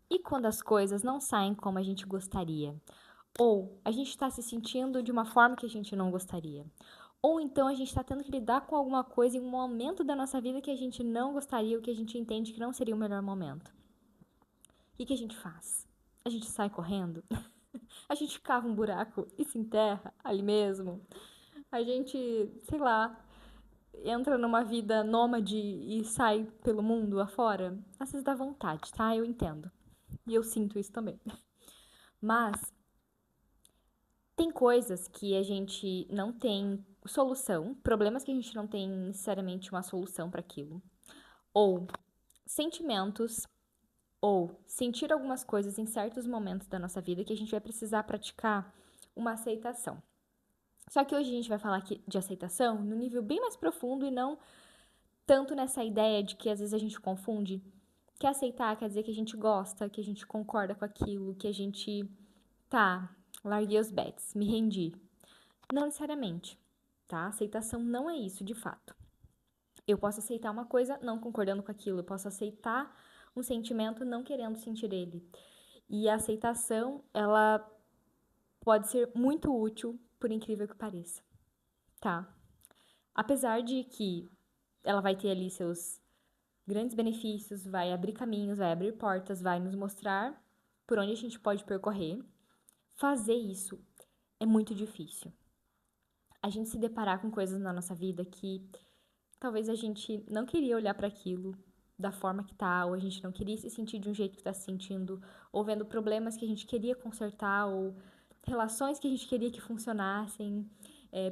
E quando as coisas não saem como a gente gostaria? Ou a gente está se sentindo de uma forma que a gente não gostaria? Ou então a gente está tendo que lidar com alguma coisa em um momento da nossa vida que a gente não gostaria, ou que a gente entende que não seria o melhor momento? O que a gente faz? A gente sai correndo? A gente cava um buraco e se enterra ali mesmo? A gente, sei lá, entra numa vida nômade e sai pelo mundo afora? Às vezes dá vontade, tá? Eu entendo. E eu sinto isso também. Mas tem coisas que a gente não tem solução, problemas que a gente não tem necessariamente uma solução para aquilo, ou sentimentos, ou sentir algumas coisas em certos momentos da nossa vida que a gente vai precisar praticar uma aceitação. Só que hoje a gente vai falar aqui de aceitação no nível bem mais profundo e não tanto nessa ideia de que às vezes a gente confunde que aceitar quer dizer que a gente gosta, que a gente concorda com aquilo, que a gente tá, larguei os bets, me rendi. Não necessariamente, tá? Aceitação não é isso, de fato. Eu posso aceitar uma coisa não concordando com aquilo, eu posso aceitar um sentimento não querendo sentir ele. E a aceitação, ela pode ser muito útil, por incrível que pareça, tá? Apesar de que ela vai ter ali seus grandes benefícios, vai abrir caminhos, vai abrir portas, vai nos mostrar por onde a gente pode percorrer, fazer isso é muito difícil. A gente se deparar com coisas na nossa vida que talvez a gente não queria olhar para aquilo da forma que tá, ou a gente não queria se sentir de um jeito que tá se sentindo, ou vendo problemas que a gente queria consertar, ou relações que a gente queria que funcionassem,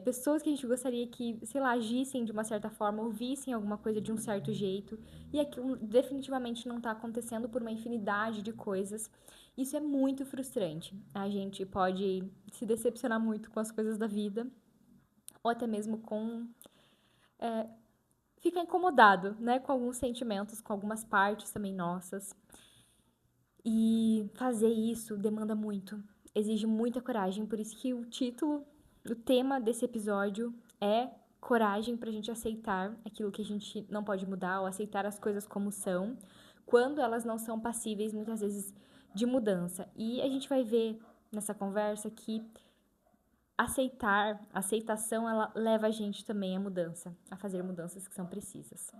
pessoas que a gente gostaria que, sei lá, agissem de uma certa forma, ou vissem alguma coisa de um certo jeito, e aquilo definitivamente não tá acontecendo por uma infinidade de coisas. Isso é muito frustrante. A gente pode se decepcionar muito com as coisas da vida, ou até mesmo com fica incomodado, né, com alguns sentimentos, com algumas partes também nossas. E fazer isso demanda muito, exige muita coragem, por isso que o título, o tema desse episódio é coragem pra gente aceitar aquilo que a gente não pode mudar ou aceitar as coisas como são, quando elas não são passíveis muitas vezes de mudança. E a gente vai ver nessa conversa que a aceitação, ela leva a gente também à mudança, a fazer mudanças que são precisas.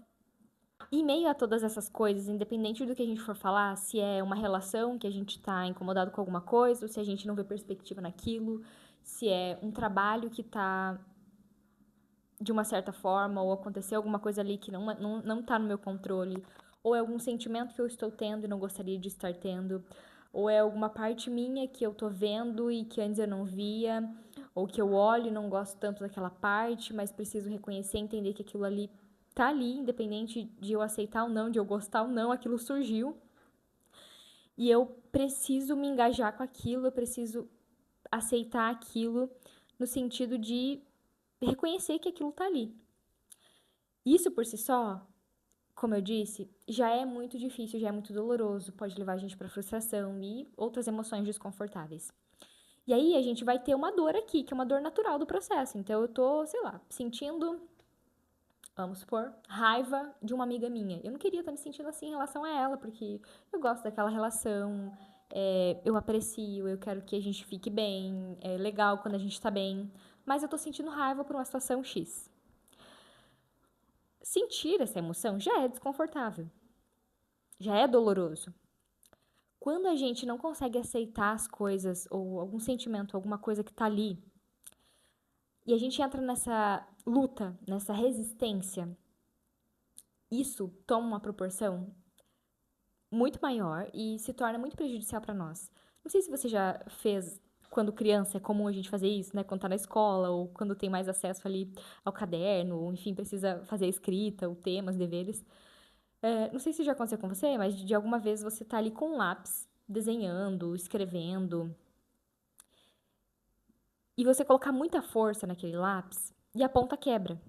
Em meio a todas essas coisas, independente do que a gente for falar, se é uma relação que a gente tá incomodado com alguma coisa, ou se a gente não vê perspectiva naquilo, se é um trabalho que tá de uma certa forma, ou aconteceu alguma coisa ali que não tá no meu controle, ou é algum sentimento que eu estou tendo e não gostaria de estar tendo, ou é alguma parte minha que eu tô vendo e que antes eu não via, ou que eu olho e não gosto tanto daquela parte, mas preciso reconhecer e entender que aquilo ali tá ali, independente de eu aceitar ou não, de eu gostar ou não, aquilo surgiu. E eu preciso me engajar com aquilo, eu preciso aceitar aquilo no sentido de reconhecer que aquilo tá ali. Isso por si só, como eu disse, já é muito difícil, já é muito doloroso, pode levar a gente para frustração e outras emoções desconfortáveis. E aí a gente vai ter uma dor aqui, que é uma dor natural do processo. Então eu tô, sei lá, sentindo, vamos supor, raiva de uma amiga minha. Eu não queria estar me sentindo assim em relação a ela, porque eu gosto daquela relação, eu aprecio, eu quero que a gente fique bem, é legal quando a gente tá bem. Mas eu tô sentindo raiva por uma situação X. Sentir essa emoção já é desconfortável, já é doloroso. Quando a gente não consegue aceitar as coisas, ou algum sentimento, alguma coisa que tá ali, e a gente entra nessa luta, nessa resistência, isso toma uma proporção muito maior e se torna muito prejudicial para nós. Não sei se você já fez quando criança, é comum a gente fazer isso, né? Quando tá na escola, ou quando tem mais acesso ali ao caderno, ou enfim, precisa fazer a escrita, ou temas, deveres. Não sei se já aconteceu com você, mas de alguma vez você tá ali com um lápis, desenhando, escrevendo, e você colocar muita força naquele lápis, e a ponta quebra.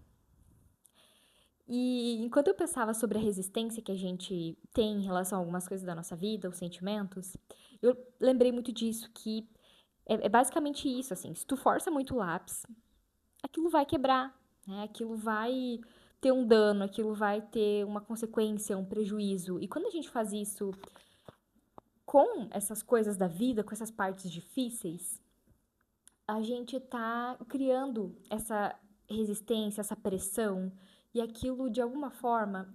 E enquanto eu pensava sobre a resistência que a gente tem em relação a algumas coisas da nossa vida, os sentimentos, eu lembrei muito disso, que é basicamente isso, assim, se tu força muito o lápis, aquilo vai quebrar, né? Aquilo vai ter um dano, aquilo vai ter uma consequência, um prejuízo. E quando a gente faz isso com essas coisas da vida, com essas partes difíceis, a gente tá criando essa resistência, essa pressão, e aquilo de alguma forma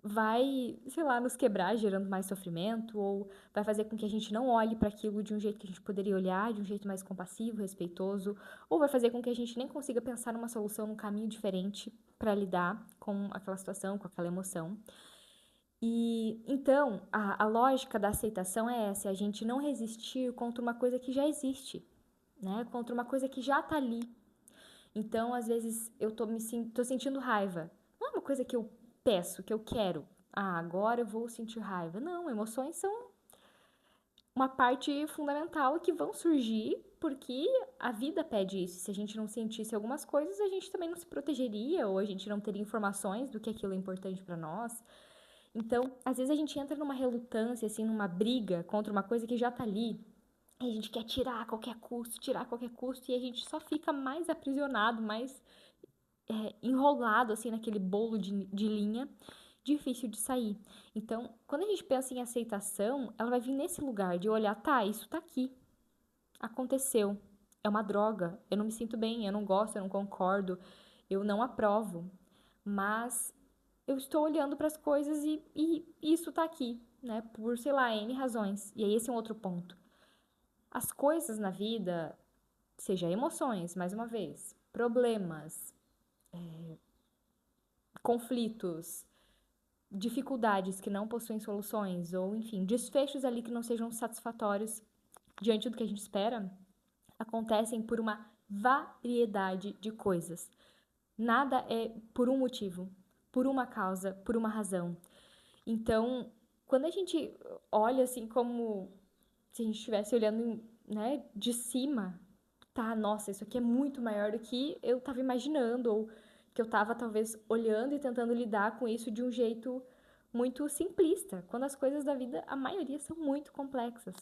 vai, sei lá, nos quebrar, gerando mais sofrimento, ou vai fazer com que a gente não olhe para aquilo de um jeito que a gente poderia olhar, de um jeito mais compassivo, respeitoso, ou vai fazer com que a gente nem consiga pensar numa solução, num caminho diferente para lidar com aquela situação, com aquela emoção. E então, a lógica da aceitação é essa, é a gente não resistir contra uma coisa que já existe, né? Contra uma coisa que já tá ali. Então, às vezes, eu tô sentindo raiva. Não é uma coisa que eu peço, que eu quero. Ah, agora eu vou sentir raiva. Não, emoções são uma parte fundamental que vão surgir porque a vida pede isso. Se a gente não sentisse algumas coisas, a gente também não se protegeria ou a gente não teria informações do que aquilo é importante para nós. Então, às vezes a gente entra numa relutância, assim, numa briga contra uma coisa que já tá ali. E a gente quer tirar a qualquer custo, e a gente só fica mais aprisionado, mais enrolado, assim, naquele bolo de linha, difícil de sair. Então, quando a gente pensa em aceitação, ela vai vir nesse lugar de olhar, tá, isso tá aqui, aconteceu, é uma droga, eu não me sinto bem, eu não gosto, eu não concordo, eu não aprovo, mas eu estou olhando para as coisas e isso tá aqui, né, por, sei lá, N razões. E aí esse é um outro ponto. As coisas na vida, seja emoções, mais uma vez, problemas, conflitos, dificuldades que não possuem soluções, ou enfim, desfechos ali que não sejam satisfatórios diante do que a gente espera, acontecem por uma variedade de coisas. Nada é por um motivo, por uma causa, por uma razão. Então, quando a gente olha assim como se a gente estivesse olhando, né, de cima, tá, nossa, isso aqui é muito maior do que eu estava imaginando, ou que eu estava talvez olhando e tentando lidar com isso de um jeito muito simplista, quando as coisas da vida, a maioria são muito complexas.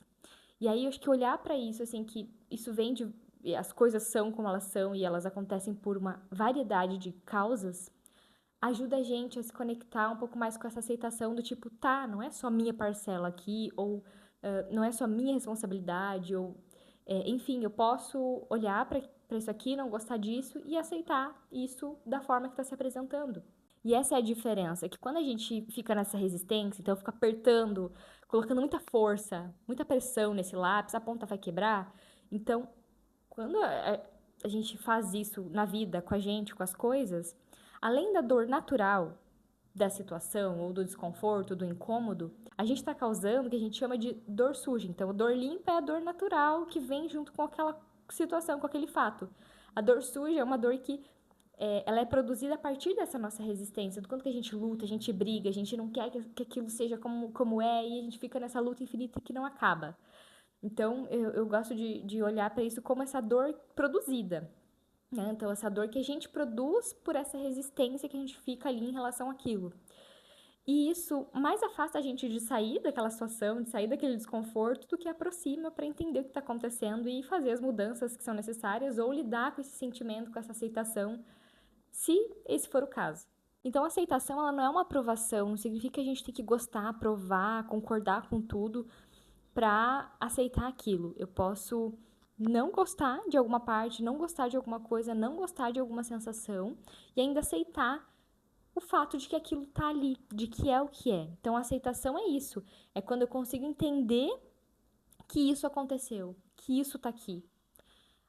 E aí eu acho que olhar para isso, assim, que isso vem de. As coisas são como elas são e elas acontecem por uma variedade de causas, ajuda a gente a se conectar um pouco mais com essa aceitação do tipo, tá, não é só minha parcela aqui, ou não é só minha responsabilidade, ou enfim, eu posso olhar para isso aqui, não gostar disso e aceitar isso da forma que está se apresentando. E essa é a diferença, que quando a gente fica nessa resistência, então fica apertando, colocando muita força, muita pressão nesse lápis, a ponta vai quebrar. Então, quando a gente faz isso na vida, com a gente, com as coisas, além da dor natural da situação, ou do desconforto, do incômodo, a gente está causando o que a gente chama de dor suja. Então, a dor limpa é a dor natural que vem junto com aquela situação, com aquele fato. A dor suja é uma dor que ela é produzida a partir dessa nossa resistência, do quanto que a gente luta, a gente briga, a gente não quer que aquilo seja como é, e a gente fica nessa luta infinita que não acaba. Então, eu gosto de olhar para isso como essa dor produzida, né? Então, essa dor que a gente produz por essa resistência que a gente fica ali em relação àquilo. E isso mais afasta a gente de sair daquela situação, de sair daquele desconforto, do que aproxima para entender o que está acontecendo e fazer as mudanças que são necessárias ou lidar com esse sentimento, com essa aceitação, se esse for o caso. Então, a aceitação ela não é uma aprovação, não significa que a gente tem que gostar, aprovar, concordar com tudo para aceitar aquilo. Eu posso não gostar de alguma parte, não gostar de alguma coisa, não gostar de alguma sensação e ainda aceitar o fato de que aquilo tá ali, de que é o que é. Então, a aceitação é isso. É quando eu consigo entender que isso aconteceu, que isso tá aqui.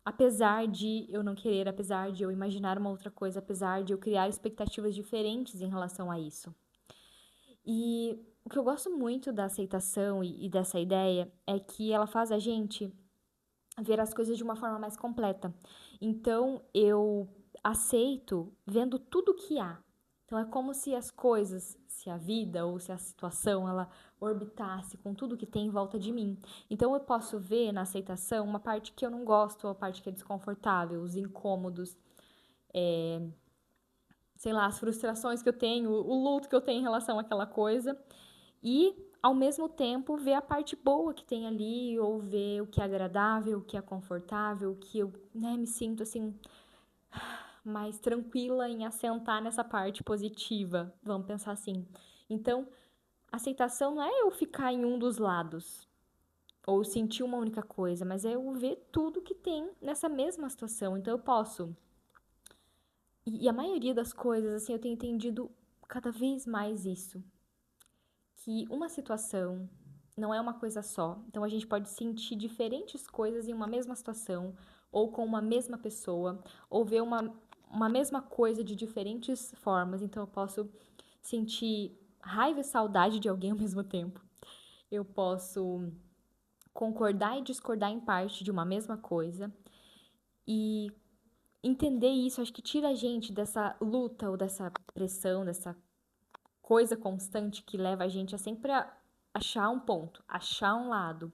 Apesar de eu não querer, apesar de eu imaginar uma outra coisa, apesar de eu criar expectativas diferentes em relação a isso. E o que eu gosto muito da aceitação e dessa ideia é que ela faz a gente ver as coisas de uma forma mais completa. Então, eu aceito vendo tudo que há. Então, é como se as coisas, se a vida ou se a situação, ela orbitasse com tudo que tem em volta de mim. Então, eu posso ver na aceitação uma parte que eu não gosto, a parte que é desconfortável, os incômodos, sei lá, as frustrações que eu tenho, o luto que eu tenho em relação àquela coisa. E, ao mesmo tempo, ver a parte boa que tem ali, ou ver o que é agradável, o que é confortável, o que eu, né, me sinto assim mais tranquila em assentar nessa parte positiva, vamos pensar assim. Então, Aceitação não é eu ficar em um dos lados ou sentir uma única coisa, mas é eu ver tudo que tem nessa mesma situação. Então eu posso. E a maioria das coisas, assim, eu tenho entendido cada vez mais isso. Que uma situação não é uma coisa só. Então a gente pode sentir diferentes coisas em uma mesma situação, ou com uma mesma pessoa, ou ver uma mesma coisa de diferentes formas. Então eu posso sentir raiva e saudade de alguém ao mesmo tempo. Eu posso concordar e discordar em parte de uma mesma coisa. E entender isso, acho que tira a gente dessa luta ou dessa pressão, dessa coisa constante que leva a gente a sempre achar um ponto, achar um lado,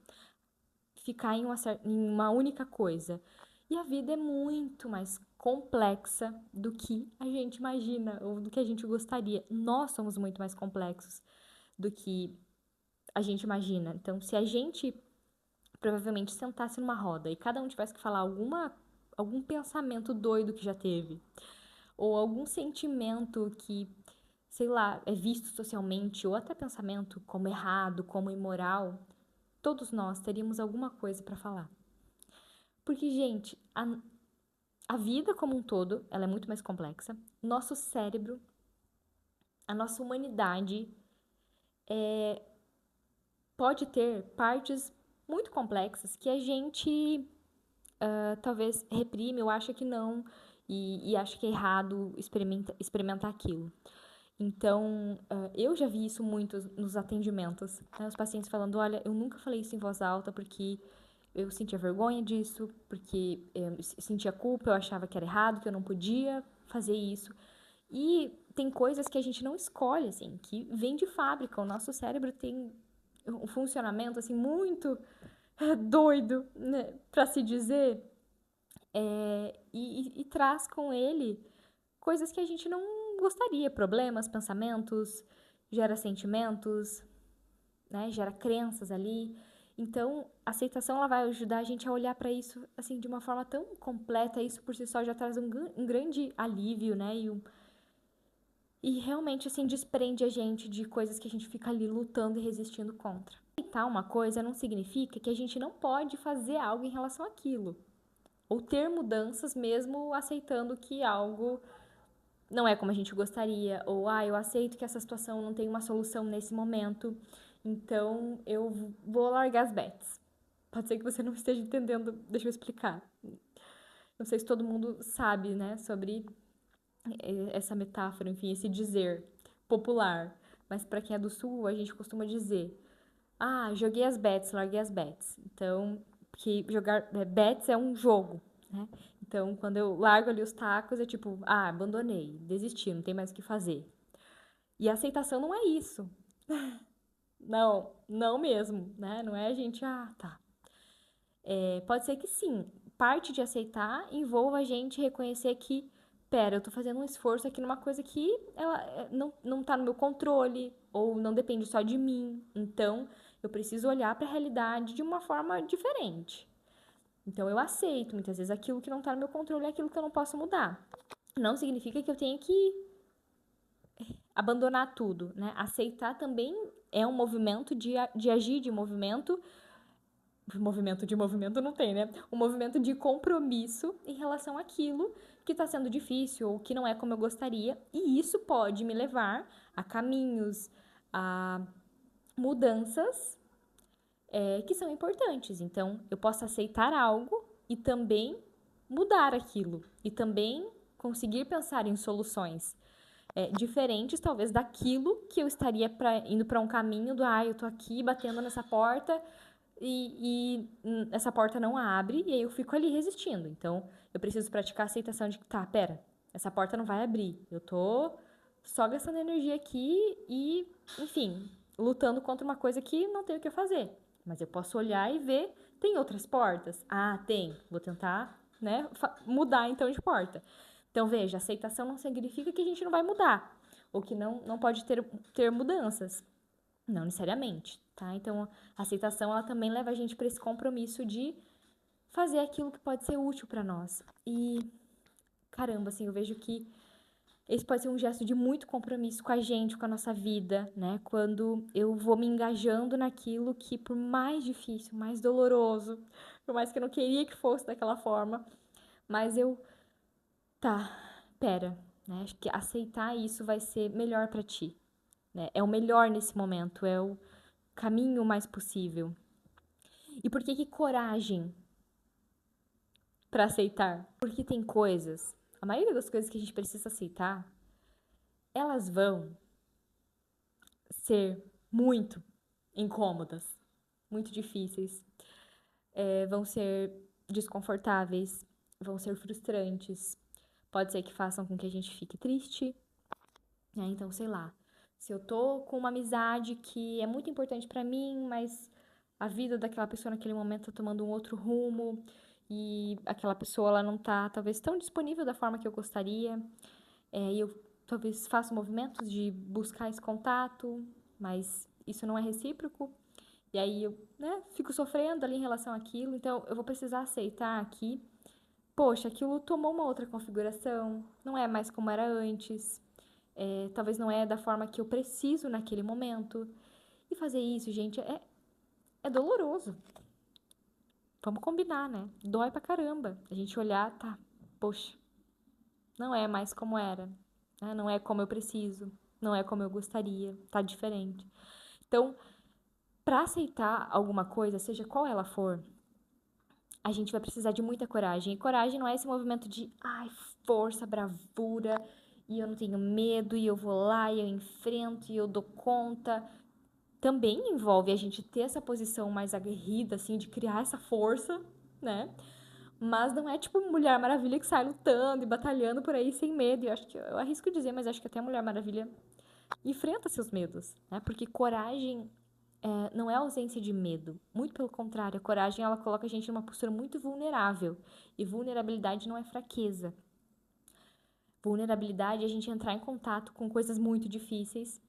ficar em uma única coisa. E a vida é muito mais complexa do que a gente imagina ou do que a gente gostaria. Nós somos muito mais complexos do que a gente imagina. Então, se a gente provavelmente sentasse numa roda e cada um tivesse que falar algum pensamento doido que já teve, ou algum sentimento que, sei lá, é visto socialmente, ou até pensamento como errado, como imoral, todos nós teríamos alguma coisa para falar. Porque, gente, a vida como um todo, ela é muito mais complexa. Nosso cérebro, a nossa humanidade pode ter partes muito complexas que a gente talvez reprime ou acha que não e acha que é errado experimentar aquilo. Então, eu já vi isso muito nos atendimentos, né? Os pacientes falando, olha, eu nunca falei isso em voz alta porque eu sentia vergonha disso, porque eu sentia culpa, eu achava que era errado, que eu não podia fazer isso. E tem coisas que a gente não escolhe, assim, que vem de fábrica. O nosso cérebro tem um funcionamento, assim, muito doido, né, para se dizer, e traz com ele coisas que a gente não gostaria, problemas, pensamentos, gera sentimentos, né? Gera crenças ali. Então, a aceitação ela vai ajudar a gente a olhar para isso assim de uma forma tão completa, isso por si só já traz um grande alívio, né? E realmente assim desprende a gente de coisas que a gente fica ali lutando e resistindo contra. Aceitar uma coisa não significa que a gente não pode fazer algo em relação àquilo, ou ter mudanças mesmo aceitando que algo não é como a gente gostaria, ou eu aceito que essa situação não tem uma solução nesse momento, então eu vou largar as bets. Pode ser que você não esteja entendendo, deixa eu explicar. Não sei se todo mundo sabe, né, sobre essa metáfora, enfim, esse dizer popular. Mas para quem é do sul, a gente costuma dizer: joguei as bets, larguei as bets. Então, que jogar bets é um jogo, né? Então, quando eu largo ali os tacos, é tipo, abandonei, desisti, não tem mais o que fazer. E a aceitação não é isso. Não, não mesmo, né? Não é a gente, tá. Pode ser que sim, parte de aceitar envolva a gente reconhecer que, pera, eu tô fazendo um esforço aqui numa coisa que ela não tá no meu controle, ou não depende só de mim. Então, eu preciso olhar para a realidade de uma forma diferente. Então, eu aceito, muitas vezes, aquilo que não tá no meu controle é aquilo que eu não posso mudar. Não significa que eu tenha que abandonar tudo, né? Aceitar também é um movimento de agir de movimento. Movimento de movimento não tem, né? Um movimento de compromisso em relação àquilo que está sendo difícil ou que não é como eu gostaria. E isso pode me levar a caminhos, a mudanças que são importantes. Então, eu posso aceitar algo e também mudar aquilo. E também conseguir pensar em soluções diferentes, talvez, daquilo que eu estaria indo para um caminho do, eu tô aqui batendo nessa porta e essa porta não abre, e aí eu fico ali resistindo. Então, eu preciso praticar a aceitação de que, pera, essa porta não vai abrir. Eu tô só gastando energia aqui e, enfim, lutando contra uma coisa que não tenho o que fazer. Mas eu posso olhar e ver, tem outras portas? Tem. Vou tentar, né, mudar então de porta. Então, veja, aceitação não significa que a gente não vai mudar, ou que não pode ter mudanças. Não necessariamente, tá? Então, a aceitação, ela também leva a gente para esse compromisso de fazer aquilo que pode ser útil para nós. E, caramba, assim, eu vejo que Esse pode ser um gesto de muito compromisso com a gente, com a nossa vida, né? Quando eu vou me engajando naquilo que, por mais difícil, mais doloroso, por mais que eu não queria que fosse daquela forma, mas tá, pera, né? Acho que aceitar isso vai ser melhor pra ti, né? É o melhor nesse momento, é o caminho mais possível. E por que coragem pra aceitar? Porque tem coisas, a maioria das coisas que a gente precisa aceitar, elas vão ser muito incômodas, muito difíceis, vão ser desconfortáveis, vão ser frustrantes, pode ser que façam com que a gente fique triste, né? Então, sei lá, se eu tô com uma amizade que é muito importante pra mim, mas a vida daquela pessoa naquele momento tá tomando um outro rumo e aquela pessoa ela não tá talvez tão disponível da forma que eu gostaria, e eu talvez faça movimentos de buscar esse contato, mas isso não é recíproco. E aí eu, né, fico sofrendo ali em relação àquilo, então eu vou precisar aceitar aqui. Poxa, aquilo tomou uma outra configuração, não é mais como era antes, talvez não é da forma que eu preciso naquele momento. E fazer isso, gente, é doloroso. Vamos combinar, né? Dói pra caramba. A gente olhar, tá, poxa, não é mais como era, né? Não é como eu preciso, não é como eu gostaria, tá diferente. Então, pra aceitar alguma coisa, seja qual ela for, a gente vai precisar de muita coragem. E coragem não é esse movimento de, ai, força, bravura, e eu não tenho medo, e eu vou lá, e eu enfrento, e eu dou conta. Também envolve a gente ter essa posição mais aguerrida, assim, de criar essa força, né? Mas não é tipo Mulher Maravilha que sai lutando e batalhando por aí sem medo. E eu acho que eu arrisco dizer, mas acho que até a Mulher Maravilha enfrenta seus medos, né? Porque coragem não é ausência de medo. Muito pelo contrário, a coragem ela coloca a gente numa postura muito vulnerável. E vulnerabilidade não é fraqueza. Vulnerabilidade é a gente entrar em contato com coisas muito difíceis,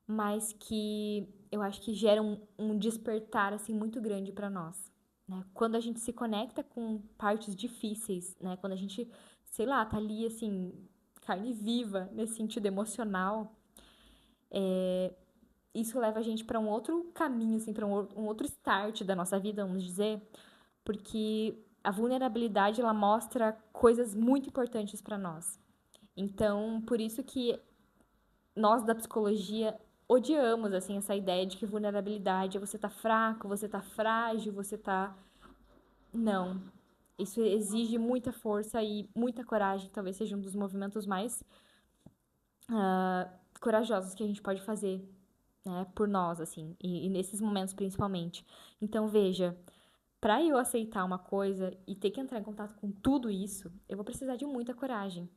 mas que eu acho que geram um despertar assim muito grande para nós, né? Quando a gente se conecta com partes difíceis, né? Quando a gente, sei lá, tá ali assim, carne viva nesse sentido emocional, isso leva a gente para um outro caminho, assim, para um outro start da nossa vida, vamos dizer, porque a vulnerabilidade ela mostra coisas muito importantes para nós. Então, por isso que nós da psicologia odiamos assim essa ideia de que vulnerabilidade é você tá fraco, você tá frágil, você tá não. Isso exige muita força e muita coragem, talvez seja um dos movimentos mais corajosos que a gente pode fazer, né, por nós assim, e nesses momentos principalmente. Então, veja, para eu aceitar uma coisa e ter que entrar em contato com tudo isso, eu vou precisar de muita coragem.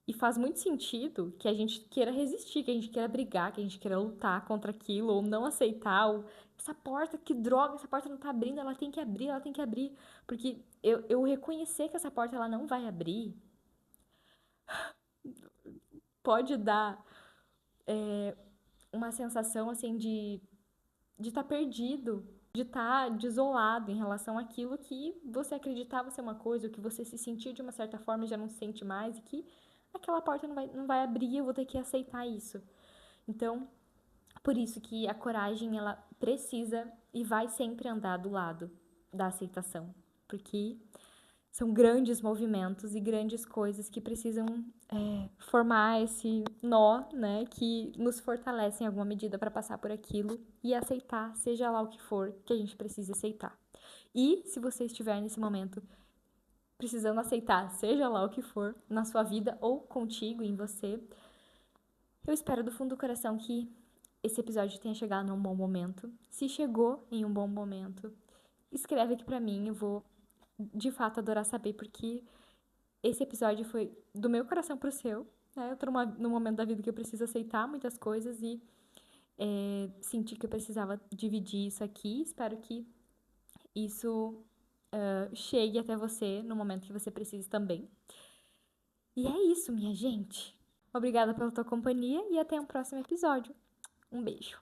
E faz muito sentido que a gente queira resistir, que a gente queira brigar, que a gente queira lutar contra aquilo, ou não aceitar. Ou, essa porta, que droga, essa porta não tá abrindo, ela tem que abrir, ela tem que abrir. Porque eu reconhecer que essa porta ela não vai abrir, pode dar uma sensação assim de estar perdido, de estar desolado em relação àquilo que você acreditava ser uma coisa, ou que você se sentiu de uma certa forma e já não se sente mais, e que aquela porta não vai abrir, eu vou ter que aceitar isso. Então, por isso que a coragem, ela precisa e vai sempre andar do lado da aceitação. Porque são grandes movimentos e grandes coisas que precisam formar esse nó, né? Que nos fortalece em alguma medida para passar por aquilo e aceitar, seja lá o que for que a gente precise aceitar. E se você estiver nesse momento precisando aceitar, seja lá o que for, na sua vida ou contigo, em você, eu espero do fundo do coração que esse episódio tenha chegado num bom momento. Se chegou em um bom momento, escreve aqui pra mim, eu vou de fato adorar saber, porque esse episódio foi do meu coração pro seu, né? Eu tô num momento da vida que eu preciso aceitar muitas coisas e senti que eu precisava dividir isso aqui. Espero que isso chegue até você no momento que você precise também. E é isso, minha gente. Obrigada pela tua companhia e até um próximo episódio. Um beijo.